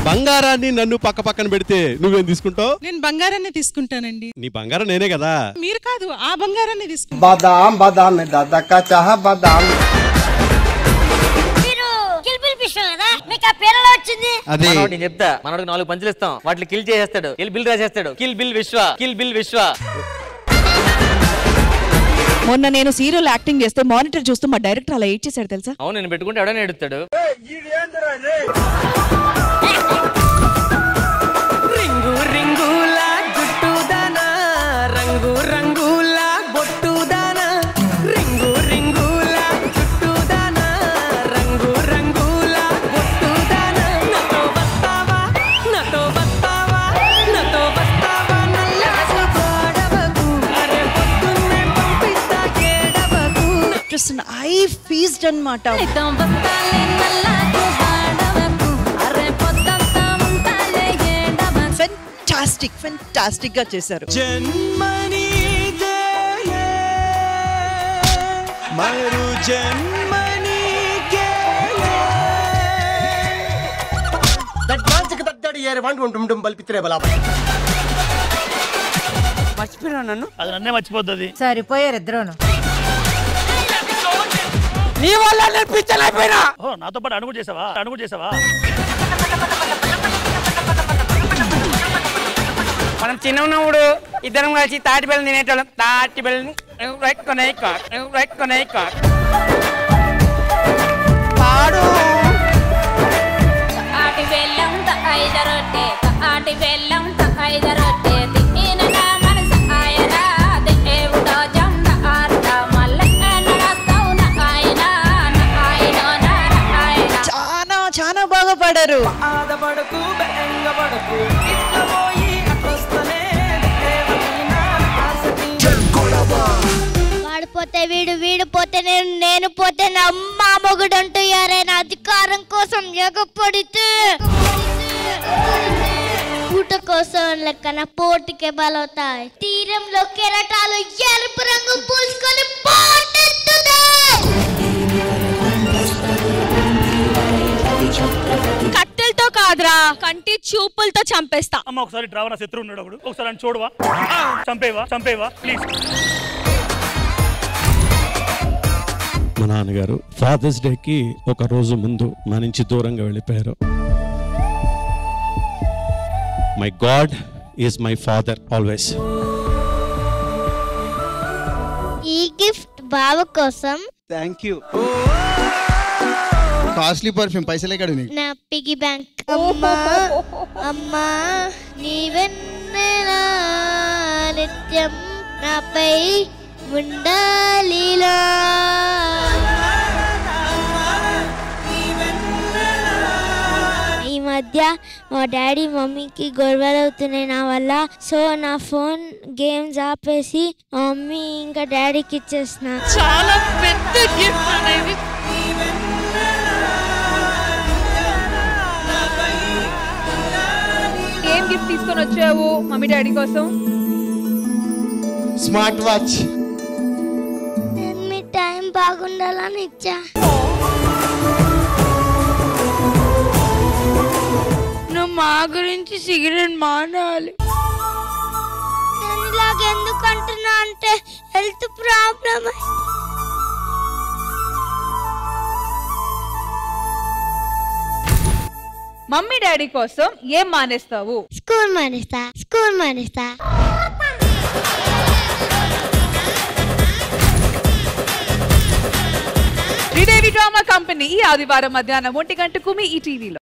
బంగారాన్ని నన్ను పక్కన పెడితే నువ్వేం తీసుకుంటావు? నేను బంగారాన్ని తీసుకుంటానండి. నీ బంగారం నేనే కదా. మీరు కాదు, ఆ బంగారాన్ని తీసుకుంటా. బాదాం బాదాం దాదా కా చాహ బాదాం. మీరు కిల్ బిల్ ఫిష్ కదా, మీకు ఆ పేరులో వచ్చింది. అది నేను చెప్తా, మనోడికి 4 పంచులు ఇస్తాం, వాటిని కిల్ చేసేస్తాడు, కిల్ బిల్ రాసేస్తాడు. కిల్ బిల్ విశ్వ, కిల్ బిల్ విశ్వ. మొన్న నేను సీరియల్ యాక్టింగ్ చేస్తే మానిటర్ చూస్తూ మా డైరెక్టర్ అలా ఏడ్చేశాడు తెలుసా? అవును, నేను పెట్టుకుంటే ఎవడైనా ఎడుతాడు. రింగు రింగుల జుట్టుదానా, రంగు రంగుల బొట్టుదానా, రింగు రింగుల జుట్టుదానా, రంగు రంగుల బొట్టుదానా. నాతో వస్తావా, నాతో వస్తావా, నాతో వస్తావా, నల్లాసు పాడవకు, అరే పొద్దున్నే పంపిస్తా కేడవకు. ఐ ఫీస్ట్ అన్నమాట. ఫెంటాస్టిక్ గా చేశారు. జన్మని మరు జన్మని మర్చిపోయినా నన్ను? అది నన్నే మర్చిపోతుంది. సరిపోయారు ఇద్దరును. నీ వల్ల నేను పిచ్చలైపోయినా. నాతో పాటు అడుగు చేసావా? మనం చిన్నప్పుడు ఇద్దరం కలిసి తాటి బెల్లం తినేటోళ్ళం. తాటి బెల్లం పాడు. ఆటి బెల్లం ఐద రొట్టె, ఆటి బెల్లం ఐద రొట్టె, తిన్న మనసు ఆయరా దేవుడో జమ్మ ఆర్త మల్ల నడస్తావు నా ఆయన చాలా బాగా పాడారు. ఆదపడకు బెంగపడకు, ఇట్లా పోయి అట్లొస్తనే వాడిపోతే వీడు పోతే నేను పోతే నా అమ్మ మొగుడు అంటూ ఎవరైనా అధికారం కోసం ఎగపడితే ఊట కోసం లెక్కన పోటీకే బలవుతాయి. తీరంలో కెరటాలు ఎరుపు రంగు పూసుకొని కట్టెలతో కాదురా, కంటి చూపులతో చంపేస్తా. అమ్మ ఒకసారి డ్రైవర్ శత్రువు ఉన్నాడు, అప్పుడు ఒకసారి అని చూడవా, చంపేవా ప్లీజ్. మా నాన్నగారు ఫాదర్స్ డేకి ఒక రోజు ముందు మా నుంచి దూరంగా వెళ్ళిపోయారు. My God is my father always. ఈ గిఫ్ట్ బావ కోసం. Thank you. కాస్ట్లీ పర్ఫ్యూమ్ పైసలే కడు నీకు. నా పిగ్గీ బ్యాంక్. అమ్మా నీవెన్నెలా నిత్యం నాపై ఉండాలిలా. ఈ మధ్య మా డాడీ మమ్మీకి గొడవలు అవుతున్నాయి నా వల్ల. సో నా ఫోన్ గేమ్స్ ఆపేసి మమ్మీ ఇంకా డాడీకి ఇచ్చేసిన. చాలా పెద్ద గిఫ్ట్ అనేది. ఏం గిఫ్ట్ తీసుకొని వచ్చావు మమ్మీ డాడీ కోసం? Smart watch. మీ టైం బాగుండాలని ఇచ్చా. నువ్వు మా గురించి సిగరెట్ మానాలి. నేను ఇలాగ ఎందుకు అంటున్నా అంటే హెల్త్ ప్రాబ్లమ్. మమ్మీ డాడీ కోసం ఏం మానేస్తావు? స్కూల్ మానేస్తా. శ్రీదేవి డ్రామా కంపెనీ ఈ ఆదివారం మధ్యాహ్నం 1 గంటకు మీ ఈ టీవీలో.